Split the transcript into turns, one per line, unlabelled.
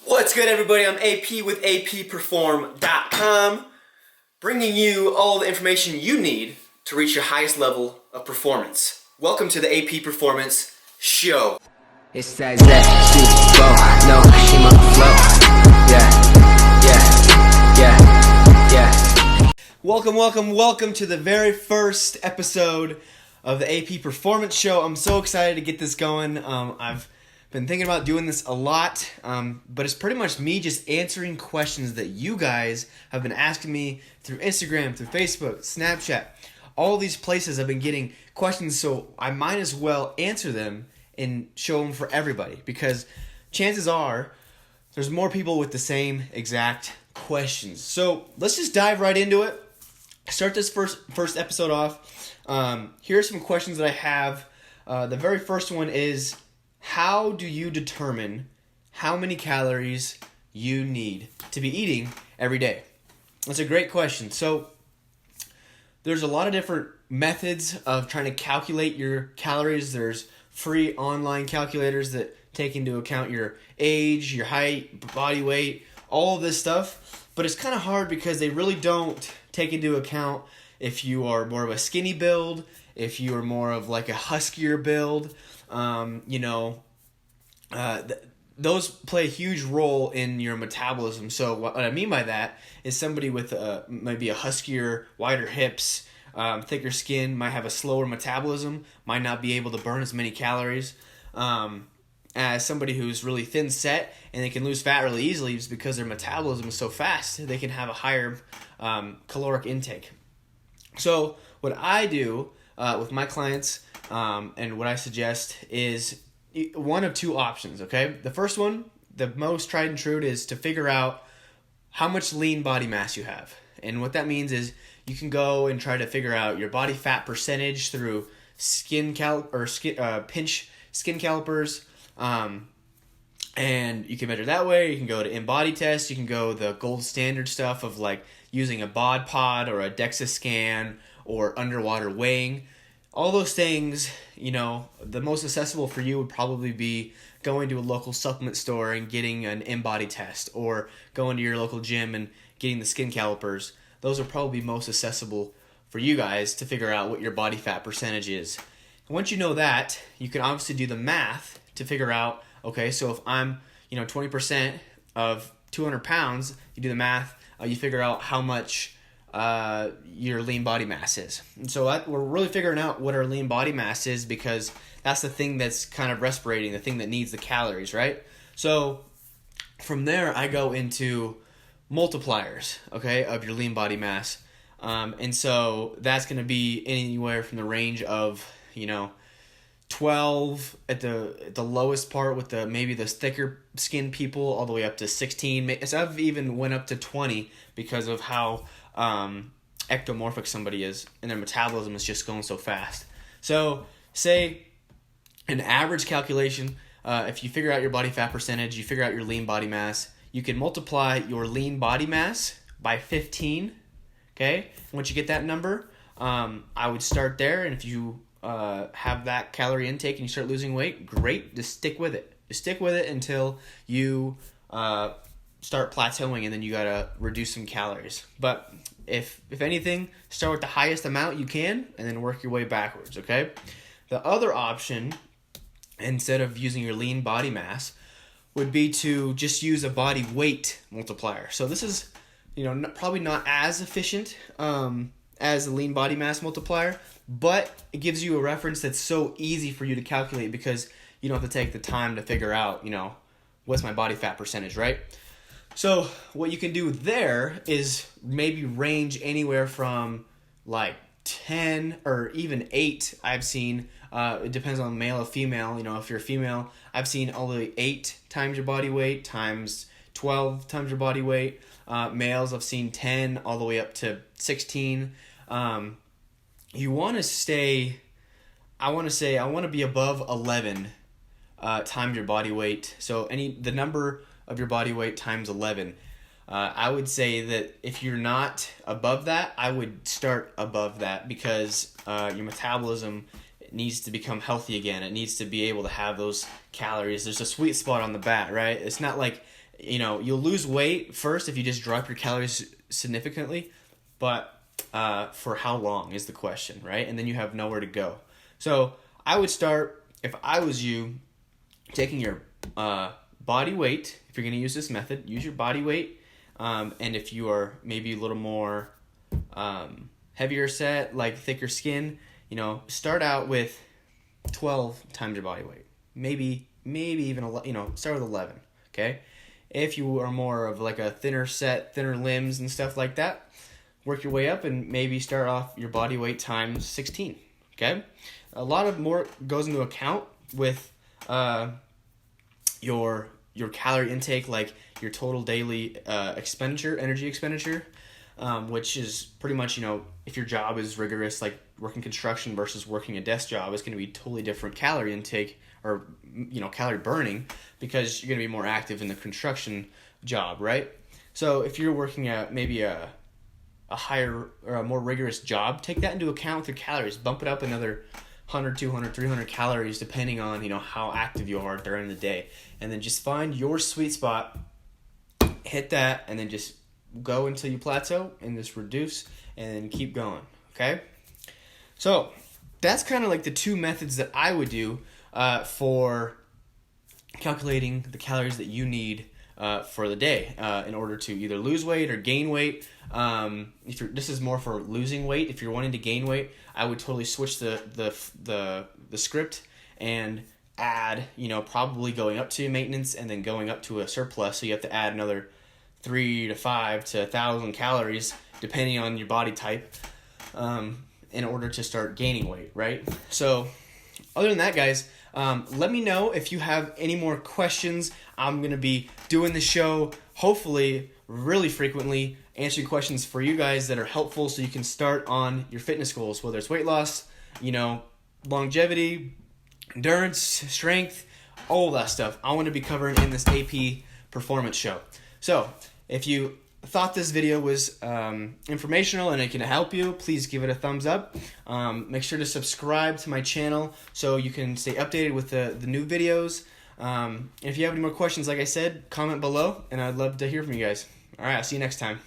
What's good, everybody? I'm AP with apperform.com, bringing you all the information you need to reach your highest level of performance. Welcome to the AP Performance Show.
It says that she go, no, she must flow. Yeah.
Welcome to the very first episode of the AP Performance Show. I'm so excited to get this going. I've been thinking about doing this a lot, but it's pretty much me just answering questions that you guys have been asking me through Instagram, through Facebook, Snapchat. All these places I've been getting questions, so I might as well answer them and show them for everybody, because chances are there's more people with the same exact questions. So let's just dive right into it. Start this first episode off. Here are some questions that I have. The very first one is, how do you determine how many calories you need to be eating every day? That's a great question. So there's a lot of different methods of trying to calculate your calories. There's free online calculators that take into account your age, your height, body weight, all of this stuff. But it's kind of hard because they really don't take into account if you are more of a skinny build, if you are more of like a huskier build. Those play a huge role in your metabolism. So what I mean by that is somebody with maybe a huskier, wider hips, thicker skin might have a slower metabolism, might not be able to burn as many calories as somebody who's really thin set, and they can lose fat really easily just because their metabolism is so fast. They can have a higher caloric intake. So what I do with my clients and what I suggest is one of two options, okay? The first one, the most tried and true, is to figure out how much lean body mass you have. And what that means is you can go and try to figure out your body fat percentage through pinch skin calipers, and you can measure that way. You can go to InBody test. You can go the gold standard stuff of like using a bod pod or a DEXA scan or underwater weighing. All those things, the most accessible for you would probably be going to a local supplement store and getting an InBody test, or going to your local gym and getting the skin calipers. Those are probably most accessible for you guys to figure out what your body fat percentage is. And once you know that, you can obviously do the math to figure out, okay, so if I'm, 20% of 200 pounds, you do the math, you figure out how much your lean body mass is. And so we're really figuring out what our lean body mass is, because that's the thing that's kind of respirating, the thing that needs the calories, right? So from there, I go into multipliers, okay, of your lean body mass. And so that's going to be anywhere from the range of, 12 at the lowest part with maybe the thicker skin people, all the way up to 16. So I've even went up to 20 because of how ectomorphic somebody is, and their metabolism is just going so fast. So say an average calculation, if you figure out your body fat percentage, you figure out your lean body mass, you can multiply your lean body mass by 15, okay? Once you get that number, I would start there, and if you have that calorie intake and you start losing weight, great, just stick with it. Just stick with it until you start plateauing, and then you gotta reduce some calories. But if anything, start with the highest amount you can and then work your way backwards, okay? The other option, instead of using your lean body mass, would be to just use a body weight multiplier. So this is, probably not as efficient as the lean body mass multiplier, but it gives you a reference that's so easy for you to calculate, because you don't have to take the time to figure out, what's my body fat percentage, right? So what you can do there is maybe range anywhere from like 10 or even 8. I've seen, it depends on male or female. If you're a female, I've seen all the way 8 times your body weight times 12 times your body weight. Males, I've seen 10 all the way up to 16. You want to stay, I want to be above 11 times your body weight. So the number of your body weight times 11. I would say that if you're not above that, I would start above that, because your metabolism needs to become healthy again. It needs to be able to have those calories. There's a sweet spot on the bat, right? It's not like you'll lose weight first if you just drop your calories significantly, but for how long is the question, right? And then you have nowhere to go. So I would start, if I was you, taking your body weight. If you're going to use this method, use your body weight. And if you are maybe a little more heavier set, like thicker skin, start out with 12 times your body weight. Maybe even, start with 11, okay? If you are more of like a thinner set, thinner limbs and stuff like that, work your way up and maybe start off your body weight times 16, okay? A lot of more goes into account with your calorie intake, like your total daily energy expenditure, which is pretty much, if your job is rigorous, like working construction versus working a desk job, is going to be totally different calorie intake or, calorie burning, because you're going to be more active in the construction job, right? So if you're working at maybe a higher or a more rigorous job, take that into account with your calories. Bump it up another 100, 200, 300 calories depending on, how active you are during the day. And then just find your sweet spot, hit that, and then just go until you plateau and just reduce and then keep going, okay? So that's kind of like the two methods that I would do for calculating the calories that you need for the day in order to either lose weight or gain weight. This is more for losing weight. If you're wanting to gain weight, I would totally switch the script and add, probably going up to maintenance and then going up to a surplus. So you have to add another 3 to 5 to 1,000 calories depending on your body type in order to start gaining weight, right? So other than that, guys, let me know if you have any more questions. I'm going to be doing the show, hopefully, really frequently, answering questions for you guys that are helpful so you can start on your fitness goals, whether it's weight loss, longevity, endurance, strength, all that stuff. I want to be covering in this AP performance show. So if you thought this video was informational and it can help you, please give it a thumbs up. Make sure to subscribe to my channel so you can stay updated with the new videos. If you have any more questions, like I said, comment below, and I'd love to hear from you guys. All right, I'll see you next time.